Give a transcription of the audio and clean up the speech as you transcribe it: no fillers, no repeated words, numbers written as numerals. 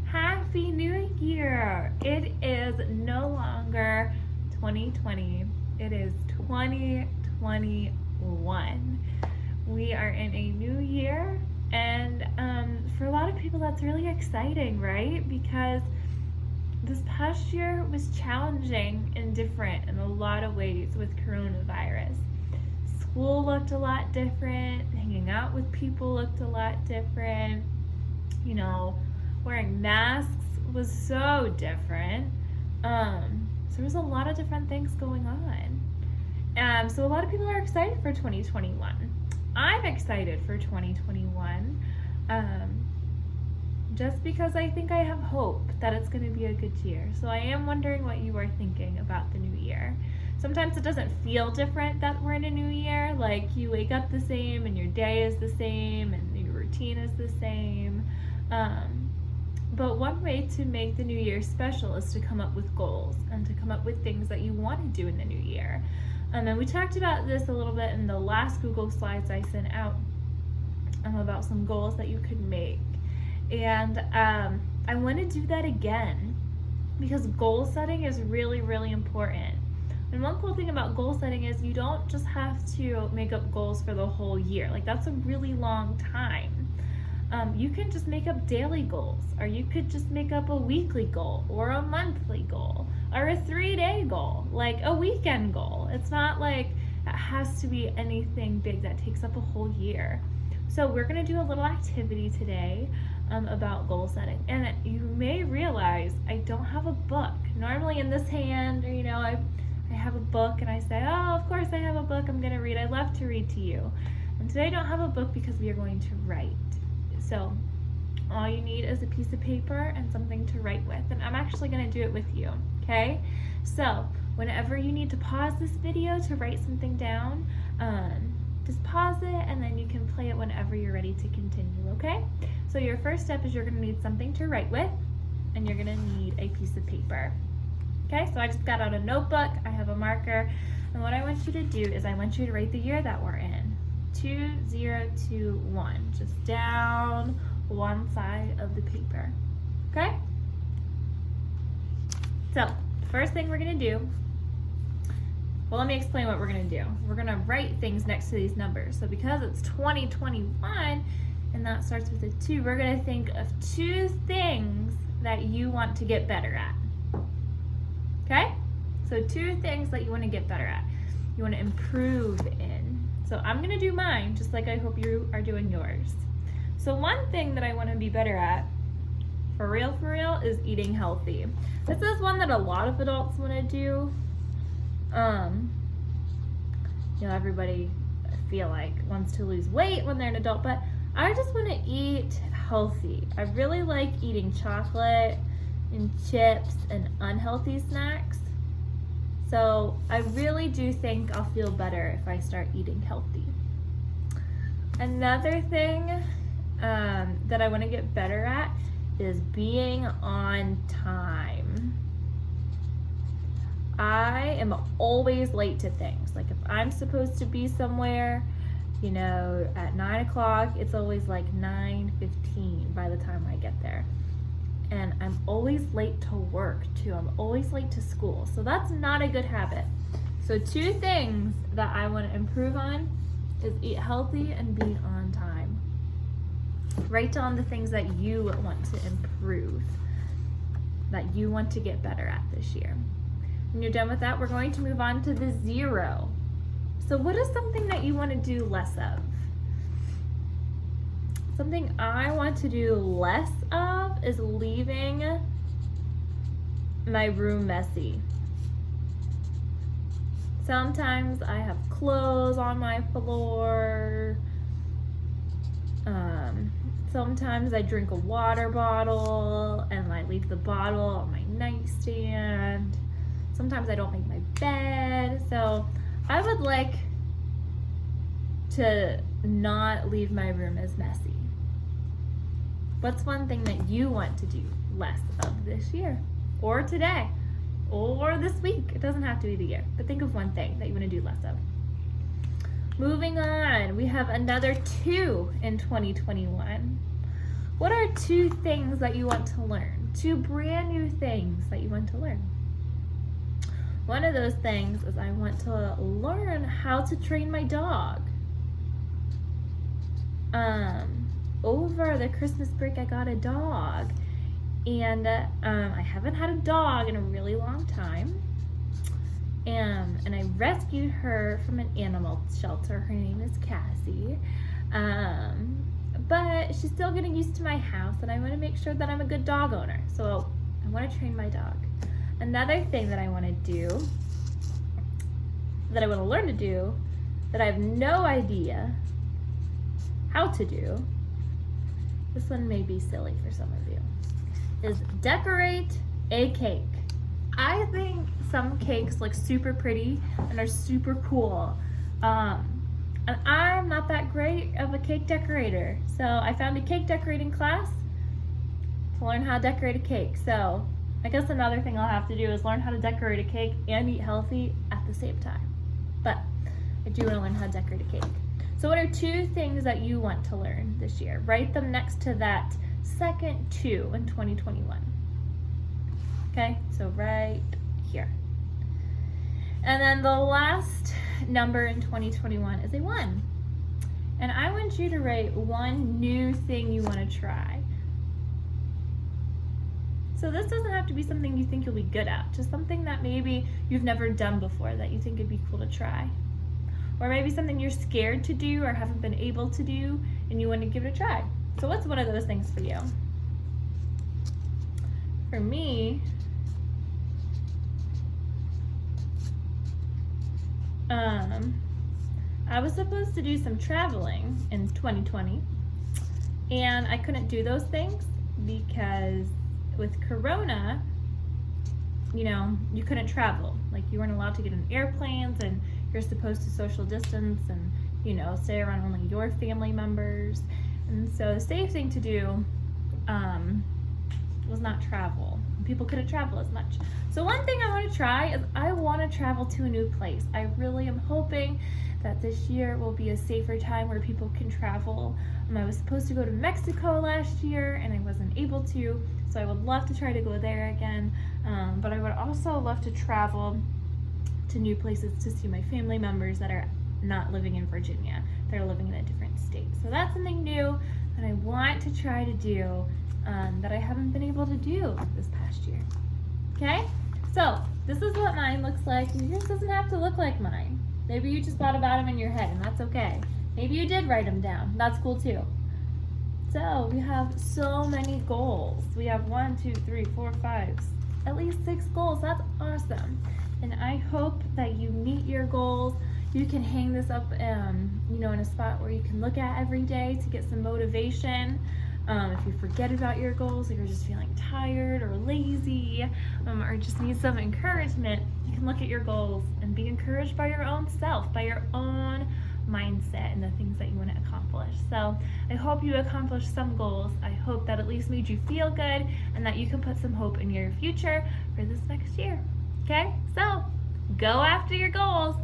Happy New Year! It is no longer 2020, it is 2021. We are in a new year, and for a lot of people, that's really exciting, right? Because this past year was challenging and different in a lot of ways with coronavirus. School looked a lot different, hanging out with people looked a lot different, you know, wearing masks was so different. So there was a lot of different things going on. So a lot of people are excited for 2021. I'm excited for 2021. Just because I think I have hope that it's going to be a good year. So I am wondering what you are thinking about the new year. Sometimes it doesn't feel different that we're in a new year. Like you wake up the same and your day is the same and your routine is the same. But one way to make the new year special is to come up with goals and to come up with things that you want to do in the new year. And we talked about this a little bit in the last Google Slides I sent out about some goals that you could make. And I want to do that again because goal setting is really, really important. And one cool thing about goal setting is you don't just have to make up goals for the whole year. Like that's a really long time. You can just make up daily goals, or you could just make up a weekly goal or a monthly goal or a 3-day goal, like a weekend goal. It's not like it has to be anything big that takes up a whole year. So we're going to do a little activity today about goal setting. And you may realize I don't have a book. Normally in this hand, or, I have a book and I say, oh, of course I have a book, I'm going to read. I love to read to you. And today I don't have a book because we are going to write. So all you need is a piece of paper and something to write with. And I'm actually going to do it with you, okay? So whenever you need to pause this video to write something down, just pause it and then you can play it whenever you're ready to continue, okay? So your first step is you're going to need something to write with, and you're going to need a piece of paper. Okay, so I just got out a notebook, I have a marker, and what I want you to do is I want you to write the year that we're in. 2021, just down one side of the paper, okay? So, first thing we're gonna do, well, let me explain what we're gonna do. We're gonna write things next to these numbers. So because it's 2021, and that starts with a 2, we're gonna think of 2 things that you want to get better at, okay? So 2 things that you wanna get better at, you wanna improve in. So I'm gonna do mine, just like I hope you are doing yours. So one thing that I wanna be better at, for real, is eating healthy. This is one that a lot of adults wanna do. Everybody, I feel like, wants to lose weight when they're an adult, but I just wanna eat healthy. I really like eating chocolate and chips and unhealthy snacks. So I really do think I'll feel better if I start eating healthy. Another thing that I want to get better at is being on time. I am always late to things. Like if I'm supposed to be somewhere, at 9 o'clock, it's always like 9:15 by the time I get there. And I'm always late to work too. I'm always late to school. So that's not a good habit. So 2 things that I want to improve on is eat healthy and be on time. Write down the things that you want to improve, that you want to get better at this year. When you're done with that, we're going to move on to the 0. So what is something that you want to do less of? Something I want to do less of is leaving my room messy. Sometimes I have clothes on my floor. Sometimes I drink a water bottle and I leave the bottle on my nightstand. Sometimes I don't make my bed. So I would like to not leave my room as messy. What's one thing that you want to do less of this year, or today, or this week? It doesn't have to be the year, but think of one thing that you want to do less of. Moving on, we have another 2 in 2021. What are 2 things that you want to learn? 2 brand new things that you want to learn. One of those things is I want to learn how to train my dog. Over the Christmas break, I got a dog, and I haven't had a dog in a really long time. And I rescued her from an animal shelter. Her name is Cassie. But she's still getting used to my house, and I want to make sure that I'm a good dog owner. So I want to train my dog. Another thing that I want to do, that I want to learn to do, that I have no idea how to do, this one may be silly for some of you, is decorate a cake. I think some cakes look super pretty and are super cool. And I'm not that great of a cake decorator. So I found a cake decorating class to learn how to decorate a cake. So I guess another thing I'll have to do is learn how to decorate a cake and eat healthy at the same time. But I do want to learn how to decorate a cake. So what are 2 things that you want to learn this year? Write them next to that second 2 in 2021. Okay, so right here. And then the last number in 2021 is a 1. And I want you to write 1 new thing you want to try. So this doesn't have to be something you think you'll be good at, just something that maybe you've never done before that you think it'd be cool to try. Or maybe something you're scared to do or haven't been able to do and you want to give it a try. So what's one of those things for you? For me, I was supposed to do some traveling in 2020, and I couldn't do those things because with Corona, you know, you couldn't travel. Like, you weren't allowed to get in airplanes, and you're supposed to social distance and, you know, stay around only your family members. And so the safe thing to do was not travel. People couldn't travel as much. So one thing I want to try is I want to travel to a new place. I really am hoping that this year will be a safer time where people can travel. I was supposed to go to Mexico last year and I wasn't able to, so I would love to try to go there again. But I would also love to travel to new places to see my family members that are not living in Virginia. They're living in a different state. So that's something new that I want to try to do that I haven't been able to do this past year. Okay? So this is what mine looks like. And yours doesn't have to look like mine. Maybe you just thought about them in your head, and that's okay. Maybe you did write them down. That's cool too. So we have so many goals. We have 1, 2, 3, 4, 5, at least 6 goals. That's awesome. And I hope that you meet your goals. You can hang this up, you know, in a spot where you can look at every day to get some motivation. If you forget about your goals, or you're just feeling tired or lazy, or just need some encouragement, you can look at your goals and be encouraged by your own self, by your own mindset and the things that you want to accomplish. So I hope you accomplished some goals. I hope that at least made you feel good and that you can put some hope in your future for this next year. Okay? So go after your goals.